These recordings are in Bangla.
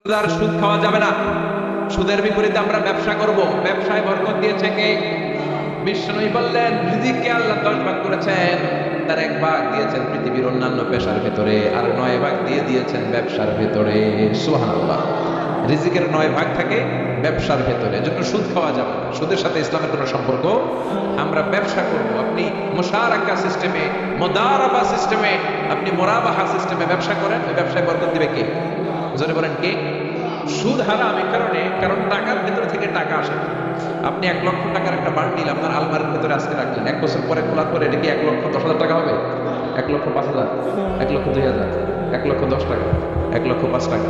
আর সুদ খাওয়া যাবে না। সুদের বিপরীতে আমরা ব্যবসা করব। ব্যবসায় বরকত দিয়েছে কে? বিষ্ণুই বললেন রিজিককে আল্লাহ 10 ভাগ করেছেন, তার 1 ভাগ দিয়েছেন পৃথিবীর অন্যান্য পেশার ভেতরে, আর 9 ভাগ দিয়ে দিয়েছেন ব্যবসার ভেতরে। সুবহানাল্লাহ। রিজিকের 9 ভাগ থাকে ব্যবসার ভেতরে, এজন্য সুদ খাওয়া যাবে না। সুদের সাথে ইসলামের কোনো সম্পর্ক। আমরা ব্যবসা করব। আপনি মুশারাকা সিস্টেমে, মুদারাবা সিস্টেমে, আপনি মুরাবাহা সিস্টেমে ব্যবসা করেন, ওই ব্যবসায় বরকত দিবে কে? জোরে বলেন কে? সুদ হারাম এই কারণে, কারণ টাকার ভেতর থেকে টাকা আসে না। আপনি 1 লক্ষ টাকার একটা বান্ডিল আপনার আলমারির ভেতরে আজকে রাখলেন, 1 বছর পরে খোলার পরে এটা কি 1,10,000 টাকা হবে? 1,05,000, 1,02,000, 1,10 টাকা, 1,05 টাকা,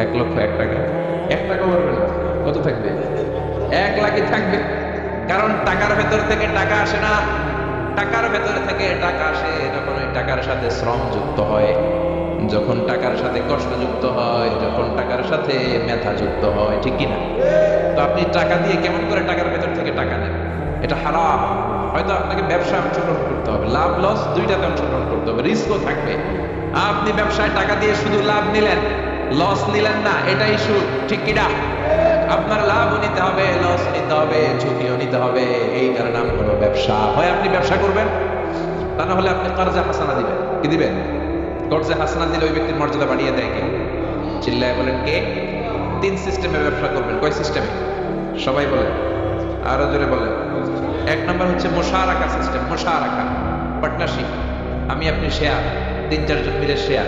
1,01 টাকা, 1 টাকা বাড়বে না। কত থাকবে? 1 লাখই থাকবে। কারণ টাকার ভেতর থেকে টাকা আসে না। টাকার ভেতর থেকে টাকা আসে যখন ওই টাকার সাথে শ্রম যুক্ত হয়, যখন টাকার সাথে কষ্ট যুক্ত হয়, যখন টাকার সাথে মেধা যুক্ত হয়, ঠিক কিনা? তো আপনি টাকা দিয়ে কেমন করে টাকার ভেতর থেকে টাকা নেন? এটা হারাম। হয়তো আপনাকে ব্যবসায় অংশগ্রহণ করতে হবে, লাভ লস দুইটাতে অংশগ্রহণ করতে হবে, রিস্কও থাকবে। আপনি ব্যবসায় টাকা দিয়ে শুধু লাভ নিলেন, লস নিলেন না, এটাই সুদ, ঠিক কিনা? আপনার লাভও নিতে হবে, লস নিতে হবে, ঝুঁকিও নিতে হবে। এইটার নাম হলো ব্যবসা। হয় আপনি ব্যবসা করবেন, তা না হলে আপনি কর্জে হাসানা দিবেন। কি দিবেন? কর্জে হাসানা দিলে ওই ব্যক্তির মর্যাদা বাড়িয়ে দেয় কে? চিল্লায় বলেন কে? 3 সিস্টেমে ব্যবসা করবেন। কয় সিস্টেমে? সবাই বলেন, আরো জোরে বলেন। 1 নাম্বার হচ্ছে মুশারাকা সিস্টেম। মুশারাকা, পার্টনারশিপ। আমি আপনি শেয়ার, 3-4 জন মিলে শেয়ার,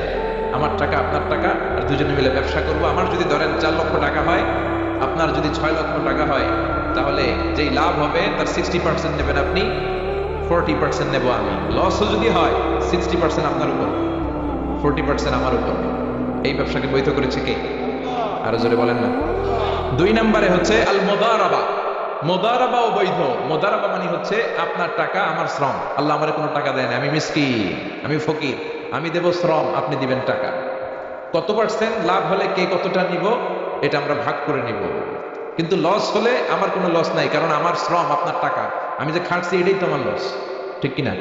আমার টাকা আপনার টাকা, আর দুজনে মিলে ব্যবসা করব। আমার যদি ধরেন 4 লক্ষ টাকা হয়, আপনার যদি 6 লক্ষ টাকা হয়, তাহলে যেই লাভ হবে তার 60% নেবেন আপনি, 40% নেব আমি। লসও যদি হয় 60% আপনার উপর, 40% আমার উপর। এই ব্যবসাকে বৈধ করেছে কে? আরো জোরে বলেন না। 2 নম্বরে হচ্ছে আল মুদারাবা। মুদারাবা ও বৈধ। মুদারাবা মানে হচ্ছে আপনার টাকা আমার শ্রম। আল্লাহ আমারে কোনো টাকা দেয় না, আমি মিসকিন, আমি ফকির, আমি দেব শ্রম, আপনি দিবেন টাকা। কত পার্সেন্ট লাভ হলে কে কতটা নিব এটা আমরা ভাগ করে নিব। কিন্তু লস হলে আমার কোনো লস নাই, কারণ আমার শ্রম আপনার টাকা, আমি যে খাটছি এটাই তো আমার লস, ঠিক কিনা?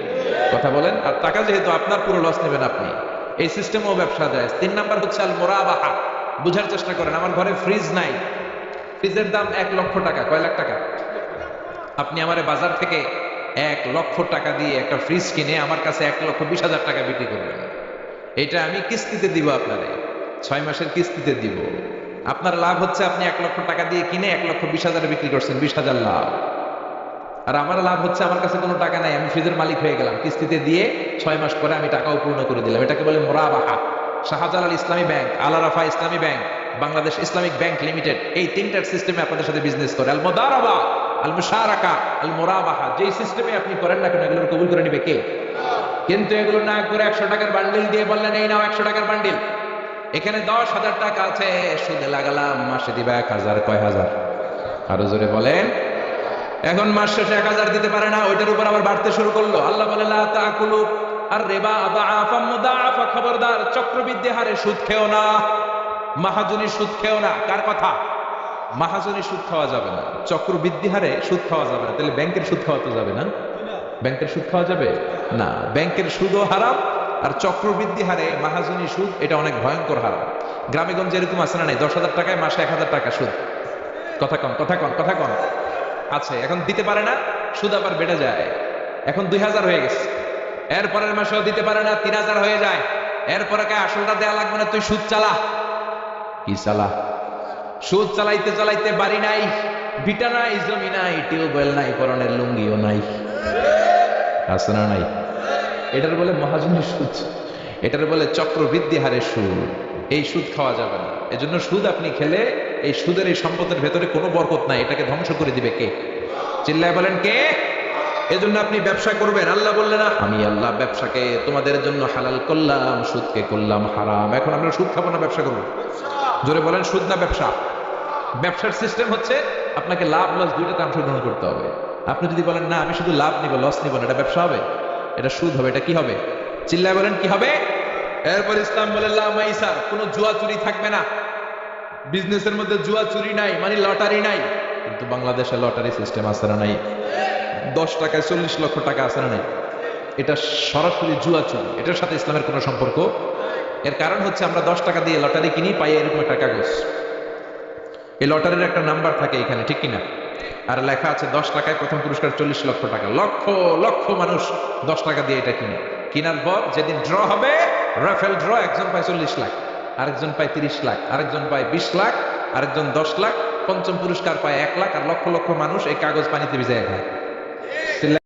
কথা বলেন। আর টাকা যেহেতু আপনার, পুরো লস নেবেন আপনি। এই সিস্টেমও ব্যবসা যায়। 3 নাম্বার হচ্ছে আল মুরাবাহা। বুঝার চেষ্টা করেন। আমার ঘরে ফ্রিজ নাই, ফ্রিজের দাম 1 লক্ষ টাকা। কয় লাখ টাকা? আপনি আমারে বাজার থেকে 1 লক্ষ টাকা দিয়ে একটা ফ্রিজ কিনে আমার কাছে 1,20,000 টাকা বিক্রি করবেন। এটা আমি কিস্তিতে দিব আপনারে, 6 মাসের কিস্তিতে দিব। আপনার লাভ হচ্ছে আপনি 1 লক্ষ টাকা দিয়ে কিনে 1,20,000 বিক্রি করছেন, 20,000 লাভ। আর আমার লাভ হচ্ছে আমার কাছে কোনো টাকা নাই, আমি ফ্রিজের মালিক হয়ে গেলাম, কিস্তিতে দিয়ে 6 মাস পরে আমি টাকাও পূর্ণ করে দিলাম। এটাকে বলে মুরাবাহা। শাহজালাল ইসলামী ব্যাংক, আল আরাফা ইসলামী bank, Bangladesh Islamic bank limited, এই 3টার সিস্টেমে আপনাদের সাথে বিজনেস করে। আল মুদারাবা, আল মুশারাকা, আল মুরাবাহা, যেই সিস্টেমে আপনি করেন না কেন এগুলো কবুল করে নিবে কে? কিন্তু এগুলো না করে 100 টাকার বান্ডিল দিয়ে বললেন এই নাও 100 টাকার বান্ডিল, এখানে 10,000 টাকা আছে, সুদে লাগালাম, মাসে দিবা 1,000। কয় হাজার? আরো জোরে বলেন। এখন মাস শেষে 1,000 দিতে পারে না, ওইটার উপর আবার বাড়তে শুরু করলো। আল্লাহ বলে লা তাকুলু আর রিবা আদাআফা মুদাআফা, খবরদার চক্রবৃদ্ধি হারে সুদ খেও না, মাহাজনী সুদ খেও না। কার কথা? মাহাজনী সুদ খাওয়া যাবে না, চক্রবৃদ্ধি হারে সুদ খাওয়া যাবে না। তাহলে ব্যাংকের সুদ খাওয়া তো যাবে না? ব্যাংকের সুদ খাওয়া যাবে না। ব্যাংকের সুদও হারাম, আর চক্রবৃদ্ধি হারে মাহাজনী সুদ, এটা অনেক ভয়ঙ্কর হারাম। গ্রামে গঞ্জে এরকম আছে না নাই? 10,000 টাকায় মাসে 1,000 টাকা সুদ। কথা কন, কথা কন, কথা কন। আছে। এখন দিতে পারে না, সুদ আবার বেড়ে যায়। এখন 2,000 হয়ে গেছে, এরপরের মাসেও দিতে পারে না, 3,000 হয়ে যায়। এরপরে কে আসলটা দেয়া লাগবে না, তুই সুদ চালা। কি চালা? সুদ চালাইতে চালাইতে বাড়ি নাই, ভিটা নাই, জমি নাই, টিউবওয়েল নাই, পরনের লুঙ্গিও নাই। আছে না নাই? এটার বলে মহাজনী সুদ, এটার বলে চক্রবৃদ্ধি হারে সুদ। এই সুদ খাওয়া যাবে না। এজন্য সুদ আপনি খেলে এই সুদের এই সম্পদের ভেতরে কোনো বরকত নাই, এটাকে ধ্বংস করে দিবে কে? চিল্লায় বলেন কে? এজন্য আপনি ব্যবসা করবেন। আল্লাহ বললেন না, আমি আল্লাহ ব্যবসাকে তোমাদের জন্য হালাল করলাম, সুদকে করলাম হারাম। এখন আমরা সুদ খাবো না ব্যবসা করবো? জোরে বলেন, সুদ না ব্যবসা? ব্যবসার সিস্টেম হচ্ছে আপনাকে লাভ লস দুইটাতে অংশগ্রহণ করতে হবে। আপনি যদি বলেন না আমি শুধু লাভ নিব, লস নিব না, এটা ব্যবসা হবে? এটা সুদ হবে। এটা কি হবে? চিল্লায় বলেন কি হবে? এরপর ইসলাম বলে লা মাইসার, কোনো জুয়া চুরি থাকবে না। বিজনেসের মধ্যে জুয়া চুরি নাই, মানে লটারি নাই। কিন্তু বাংলাদেশে লটারি সিস্টেম আছে না নাই? 10 টাকায় 40 লক্ষ টাকা আছে না নাই? এটা সরাসরি জুয়া চুরি, এটার সাথে ইসলামের কোনো সম্পর্ক। এর কারণ হচ্ছে আমরা 10 টাকা দিয়ে লটারি কিনি, পাই এরকম একটা কাগজ, এই লটারির একটা নাম্বার থাকে এখানে, ঠিক কিনা? আর লেখা আছে 10 টাকায় প্রথম পুরস্কার 40 লক্ষ টাকা। লক্ষ লক্ষ মানুষ 10 টাকা দিয়ে এটা কিনে। কিনার পর যেদিন ড্র হবে, রাফেল ড্র, একজন পায় 40 লাখ, আরেকজন পায় 30 লাখ, আরেকজন পায় 20 লাখ, আরেকজন 10 লাখ, পঞ্চম পুরস্কার পায় 1 লাখ, আর লক্ষ লক্ষ মানুষ এই কাগজ পানিতে ভিজায় খায়।